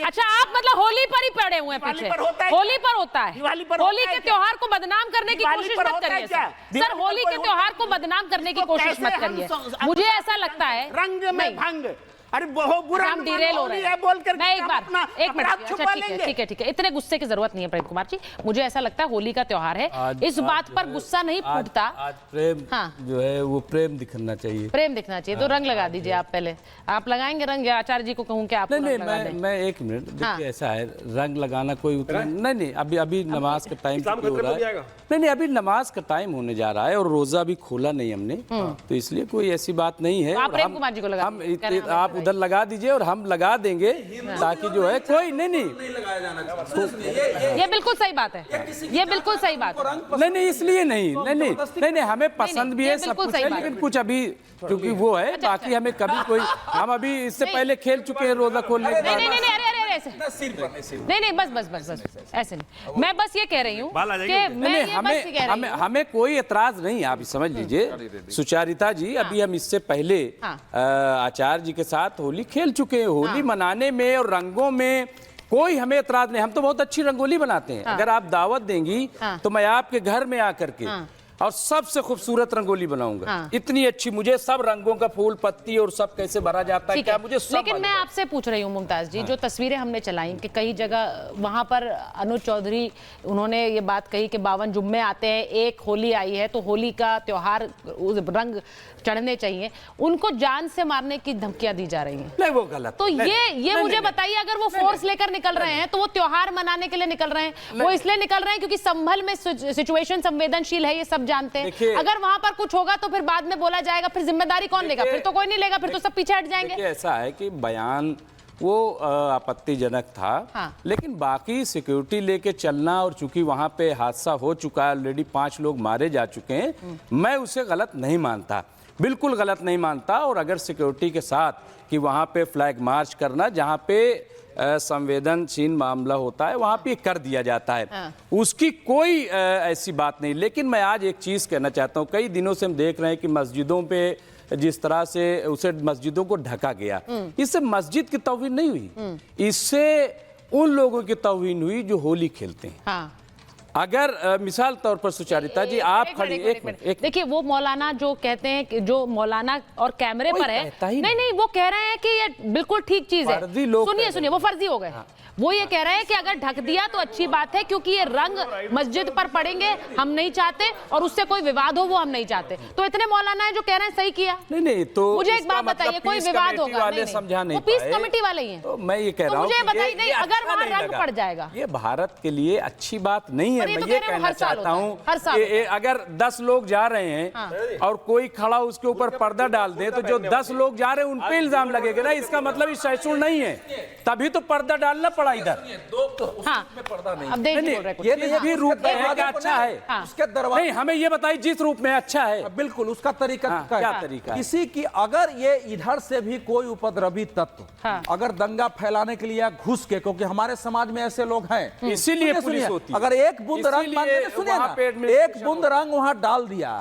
अच्छा, आप मतलब होली पर ही पड़े हुए हैं पीछे। होली पर होता है, होली के त्योहार को बदनाम करने की कोशिश मत करिए सर। होली के त्योहार को बदनाम करने की कोशिश मत करिए। मुझे ऐसा लगता है रंग में भंग, अरे बहुत बुरा हम डिरेल हो रहे हैं। बोल कर मैं एक बार एक मिनट, अच्छा ठीक है, इतने गुस्से की जरूरत नहीं है प्रेम कुमार जी। मुझे ऐसा लगता है होली का त्योहार है, इस बात पर गुस्सा नहीं फूटता। आज प्रेम जो है वो प्रेम दिखना चाहिए, प्रेम दिखना चाहिए। तो रंग लगा दीजिए आप, पहले आप लगाएंगे रंग या आचार्य जी को कहूँ कि आप? नहीं, मैं एक मिनट, देखिए ऐसा है, रंग लगाना कोई नहीं, अभी नमाज का टाइम हो रहा है। नहीं, अभी नमाज का टाइम होने जा रहा है और रोजा भी खोला नहीं हमने, तो इसलिए कोई ऐसी बात नहीं है। प्रेम कुमार जी को लगा, आप उधर लगा दीजिए और हम लगा देंगे, ताकि जो है कोई नहीं लगाया जाना चाहिए। ये बिल्कुल सही बात है, ये बिल्कुल सही बात है। नहीं, इसलिए नहीं, हमें पसंद भी है सब कुछ है, लेकिन कुछ अभी क्योंकि वो है, बाकी हमें कभी कोई, हम अभी इससे पहले खेल चुके हैं रोजा खोलने के बाद। नहीं, बस ऐसे नहीं। मैं बस ये कह रही हूँ कि हमें कोई एतराज नहीं, आप समझ लीजिए सुचारिता जी। अभी हम इससे पहले आचार्य जी के साथ होली खेल चुके हैं। होली मनाने में और रंगों में कोई हमें एतराज नहीं, हम तो बहुत अच्छी रंगोली बनाते हैं। अगर आप दावत देंगी तो मैं आपके घर में आकर के और सबसे खूबसूरत रंगोली बनाऊंगा। इतनी अच्छी, मुझे सब रंगों का फूल पत्ती और सब कैसे भरा जाता है क्या मुझे सब। लेकिन मैं आपसे पूछ रही हूँ मुमताज जी, जो तस्वीरें हमने चलाई कि कई जगह वहां पर अनुज चौधरी उन्होंने ये बात कही कि 52 जुम्मे आते हैं, एक होली आई है तो होली का त्योहार रंग चढ़ने चाहिए, उनको जान से मारने की धमकियां दी जा रही हैं। नहीं, वो गलत। तो ये मुझे बताइए, अगर वो फोर्स लेकर निकल रहे हैं तो वो त्योहार मनाने के लिए निकल रहे हैं, वो इसलिए निकल रहे हैं क्योंकि संभल में सिचुएशन संवेदनशील है, ये सब जानते हैं। अगर वहां पर कुछ होगा तो फिर बाद में बोला जाएगा, फिर जिम्मेदारी कौन लेगा? फिर तो कोई नहीं लेगा, फिर तो सब पीछे हट जाएंगे। ऐसा है कि बयान वो आपत्तिजनक था, लेकिन बाकी सिक्योरिटी लेके चलना, और चूंकि वहां पे हादसा हो चुका है, ऑलरेडी 5 लोग मारे जा चुके हैं, मैं उसे गलत नहीं मानता, बिल्कुल गलत नहीं मानता। और अगर सिक्योरिटी के साथ कि वहां पे फ्लैग मार्च करना, जहां पे संवेदनशील मामला होता है, वहां पे कर दिया जाता है, उसकी कोई ऐसी बात नहीं। लेकिन मैं आज एक चीज कहना चाहता हूं, कई दिनों से हम देख रहे हैं कि मस्जिदों पे जिस तरह से उसे मस्जिदों को ढका गया, इससे मस्जिद की तौहीन नहीं हुई, इससे उन लोगों की तौहीन हुई जो होली खेलते हैं। अगर मिसाल तौर पर सुचारिता जी आप खड़ी, एक मिनट देखिए, वो मौलाना जो कहते हैं कि जो मौलाना और कैमरे पर है, नहीं, वो कह रहे हैं कि ये बिल्कुल ठीक चीज है। सुनिए, वो फर्जी हो गए। वो ये कह रहे हैं कि अगर ढक दिया तो अच्छी बात है, क्योंकि ये रंग मस्जिद पर पड़ेंगे, हम नहीं चाहते, और उससे कोई विवाद हो वो हम नहीं चाहते। तो इतने मौलाना है जो कह रहे हैं सही किया। नहीं, तो मुझे एक बात बताइए, कोई विवाद होगा? वो पीस कमेटी वाले ही हैं। तो मैं ये कह रहा हूँ, मुझे बताइए, नहीं अगर वहां रंग पड़ जाएगा, ये भारत के लिए अच्छी बात नहीं है। मैं ये कहना चाहता हूँ, अगर 10 लोग जा रहे हैं और कोई खड़ा उसके ऊपर पर्दा डाल दे, तो जो 10 लोग जा रहे हैं उन पे इल्जाम लगेगा ना, इसका मतलब ये सहीसुर नहीं है, तभी तो पर्दा डालना पड़ा इधर। पर्दा नहीं, अब देखिए ये भी रूप है कि अच्छा है, उसके दरवाजे नहीं, हमें ये बताइए जिस रूप में अच्छा है, बिल्कुल उसका तरीका क्या तरीका है। किसी की अगर ये इधर से भी कोई उपद्रवी तत्व अगर दंगा फैलाने के लिए घुस के, क्योंकि हमारे समाज में ऐसे लोग हैं, इसीलिए पुलिस होती है। अगर एक बूंद रंग, सुनिए ना, एक बूंद रंग वहां डाल दिया,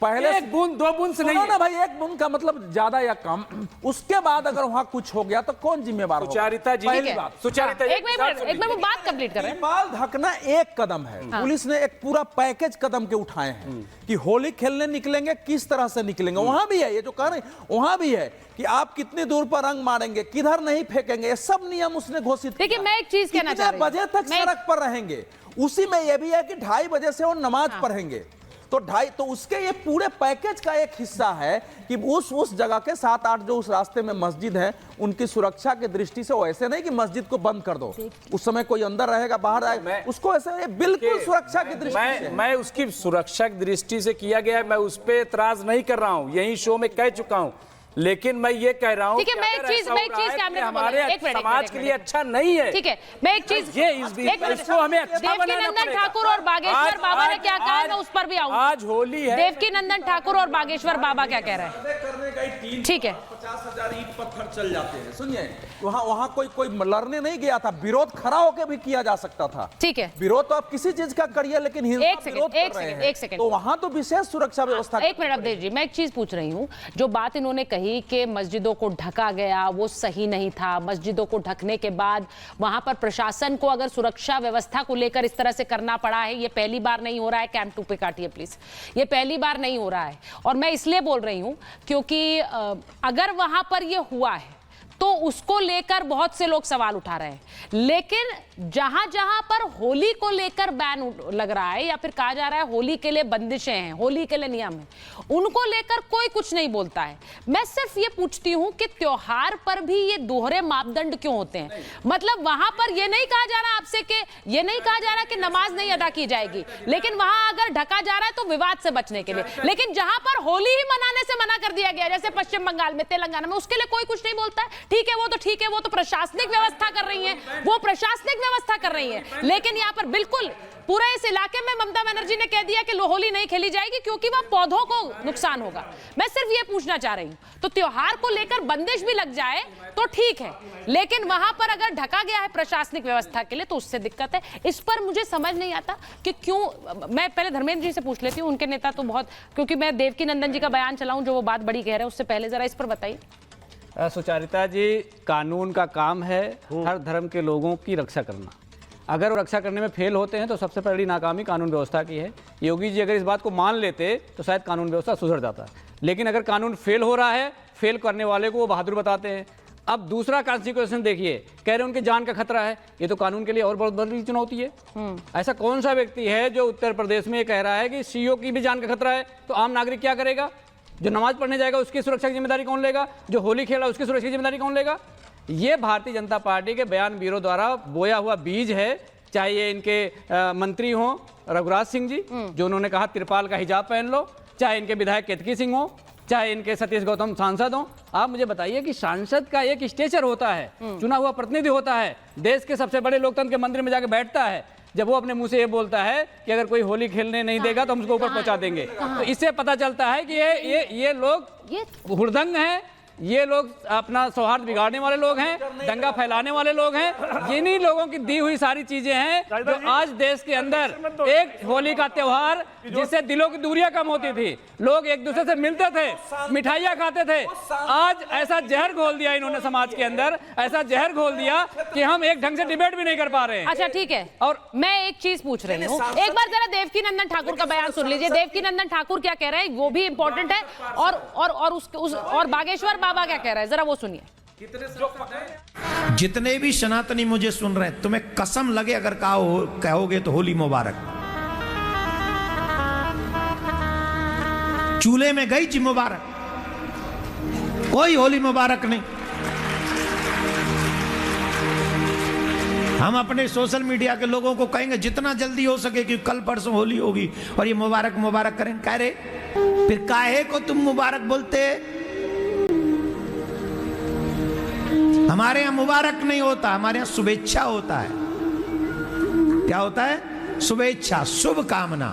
पहले एक बूंद 2 बूंद से नहीं ना भाई, एक बूंद का मतलब ज्यादा या कम, उसके बाद अगर वहां कुछ हो गया तो कौन जिम्मेवार होगा? सुचारिता जी, पहली बात, सुचारिता एक मिनट वो बात कंप्लीट कर रहे हैं। बाल ढकना एक कदम है, पुलिस ने एक पूरा पैकेज कदम के उठाए हैं कि होली खेलने निकलेंगे किस तरह से निकलेंगे। वहां भी है ये जो कह रहे हैं, वहां भी है कि आप कितनी दूर पर रंग मारेंगे, किधर नहीं फेंकेंगे, ये सब नियम उसने घोषित। देखिए, मैं एक चीज कहना चाह रही हूं, बजे तक सड़क पर रहेंगे, उसी में यह भी है कि 2:30 बजे से वो नमाज पढ़ेंगे, तो 2:30, तो उसके ये पूरे पैकेज का एक हिस्सा है कि उस जगह के 7-8 जो उस रास्ते में मस्जिद है, उनकी सुरक्षा की दृष्टि से, वो ऐसे नहीं कि मस्जिद को बंद कर दो, उस समय कोई अंदर रहेगा बाहर आएगा, उसको ऐसे बिल्कुल सुरक्षा की दृष्टि से। मैं उसकी सुरक्षा की दृष्टि से किया गया है, मैं उस पर एतराज नहीं कर रहा हूँ, यही शो में कह चुका हूँ, लेकिन मैं ये कह रहा हूँ कि मैं एक चीज हमारे समाज के लिए अच्छा नहीं है। ठीक है, मैं एक चीज, इसको हमें अच्छा बनाना पड़ेगा। देवकीनंदन ठाकुर और बागेश्वर बाबा ने क्या कहा, मैं उस पर भी आऊंगा। आज होली है, देवकीनंदन ठाकुर और बागेश्वर बाबा क्या कह रहे हैं? ठीक है। 50,000 ईंट पत्थर चल जाते हैं। सुनिए, वहां कोई लड़ने नहीं गया था, विरोध खड़ा होकर भी किया जा सकता था। ठीक है, विरोध तो आप किसी चीज का करिए, लेकिन हिंसा विरोध कर रहे हैं। एक सेकंड, तो वहां तो विशेष सुरक्षा व्यवस्था। एक मिनट अवधेश जी, मैं एक चीज पूछ रही हूँ। जो बात इन्होंने कही कि मस्जिदों को ढका गया, वो सही नहीं था। मस्जिदों को ढकने के बाद वहां पर प्रशासन को अगर सुरक्षा व्यवस्था को लेकर इस तरह से करना पड़ा है, ये पहली बार नहीं हो रहा है। कैंप 2 पे काटिए प्लीज, ये पहली बार नहीं हो रहा है। और मैं इसलिए बोल रही हूं क्योंकि अगर वहां पर ये हुआ है तो उसको लेकर बहुत से लोग सवाल उठा रहे हैं, लेकिन जहां जहां पर होली को लेकर बैन लग रहा है या फिर कहा जा रहा है होली के लिए बंदिशें हैं, होली के लिए नियम है, उनको लेकर कोई कुछ नहीं बोलता है। मैं सिर्फ ये पूछती हूं कि त्योहार पर भी ये दोहरे मापदंड क्यों होते हैं? मतलब वहां पर ये नहीं कहा जा रहा आपसे कि ये नहीं कहा जा रहा कि नमाज नहीं अदा की जाएगी, लेकिन वहां अगर ढका जा रहा है तो विवाद से बचने के लिए। लेकिन जहां पर होली ही मनाने से मना कर दिया गया, जैसे पश्चिम बंगाल में, तेलंगाना में, उसके लिए कोई कुछ नहीं बोलता है। ठीक है, वो तो ठीक है, वो तो प्रशासनिक व्यवस्था कर रही हैं, वो प्रशासनिक व्यवस्था कर रही हैं। लेकिन यहाँ पर बिल्कुल पूरे इस इलाके में ममता बनर्जी ने कह दिया कि होली नहीं खेली जाएगी क्योंकि वह पौधों को नुकसान होगा। मैं सिर्फ ये पूछना चाह रही हूँ, तो त्योहार को लेकर बंदिश भी लग जाए तो ठीक है, लेकिन वहां पर अगर ढका गया है प्रशासनिक व्यवस्था के लिए तो उससे दिक्कत है। इस पर मुझे समझ नहीं आता कि क्यों। मैं पहले धर्मेंद्र जी से पूछ लेती हूँ, उनके नेता तो बहुत, क्योंकि मैं देवकी नंदन जी का बयान चलाऊं जो वो बात बड़ी कह रहे हैं, उससे पहले जरा इस पर बताइए। सुचारिता जी, कानून का काम है हर धर्म के लोगों की रक्षा करना। अगर वो रक्षा करने में फेल होते हैं तो सबसे पहली नाकामी कानून व्यवस्था की है। योगी जी अगर इस बात को मान लेते तो शायद कानून व्यवस्था सुधर जाता, लेकिन अगर कानून फेल हो रहा है, फेल करने वाले को वो बहादुर बताते हैं। अब दूसरा कॉन्सिक्वेंस देखिए, कह रहे हैं उनके जान का खतरा है, ये तो कानून के लिए और बहुत बड़ी चुनौती है। ऐसा कौन सा व्यक्ति है जो उत्तर प्रदेश में कह रहा है कि सीईओ की भी जान का खतरा है? तो आम नागरिक क्या करेगा? जो नमाज पढ़ने जाएगा उसकी सुरक्षा की जिम्मेदारी कौन लेगा? जो होली खेला उसकी सुरक्षा की जिम्मेदारी कौन लेगा? ये भारतीय जनता पार्टी के बयान ब्यूरो द्वारा बोया हुआ बीज है। चाहे ये इनके मंत्री हों रघुराज सिंह जी, जो उन्होंने कहा तिरपाल का हिजाब पहन लो, चाहे इनके विधायक केतकी सिंह हो, चाहे इनके सतीश गौतम सांसद हो। आप मुझे बताइए कि सांसद का एक स्टेचर होता है, चुना हुआ प्रतिनिधि होता है, देश के सबसे बड़े लोकतंत्र के मंदिर में जाकर बैठता है। जब वो अपने मुंह से ये बोलता है कि अगर कोई होली खेलने नहीं देगा तो हम उसको ऊपर पहुंचा देंगे, तो इससे पता चलता है कि ये लोग हुड़दंग हैं, ये लोग अपना सौहार्द बिगाड़ने वाले लोग हैं, दंगा फैलाने वाले लोग हैं। जिन्हीं लोगों की दी हुई सारी चीजें हैं जो आज देश के अंदर एक होली का त्योहार जिससे दिलों की दूरियां कम होती थी, लोग एक दूसरे से मिलते थे, मिठाइयां खाते थे, आज ऐसा जहर घोल दिया इन्होंने समाज के अंदर, ऐसा जहर घोल दिया कि हम एक ढंग से डिबेट भी नहीं कर पा रहे हैं। अच्छा ठीक है, और मैं एक चीज पूछ रही हूँ, एक बार जरा देवकी नंदन ठाकुर का बयान सुन लीजिए। देवकी नंदन ठाकुर क्या कह रहे हैं वो भी इंपॉर्टेंट है, और बागेश्वर बाबा क्या कह रहे हैं, जरा वो सुनिए। जितने भी सनातनी मुझे सुन रहे हैं, तुम्हें कसम लगे अगर कहोगे तो होली मुबारक। चूल्हे में गई जी मुबारक, कोई होली मुबारक नहीं। हम अपने सोशल मीडिया के लोगों को कहेंगे जितना जल्दी हो सके कि कल परसों होली होगी और ये मुबारक मुबारक करें। कह रहे फिर काहे को तुम मुबारक बोलते? हमारे यहां मुबारक नहीं होता, हमारे यहां शुभेच्छा होता है। क्या होता है? शुभेच्छा, शुभ कामना।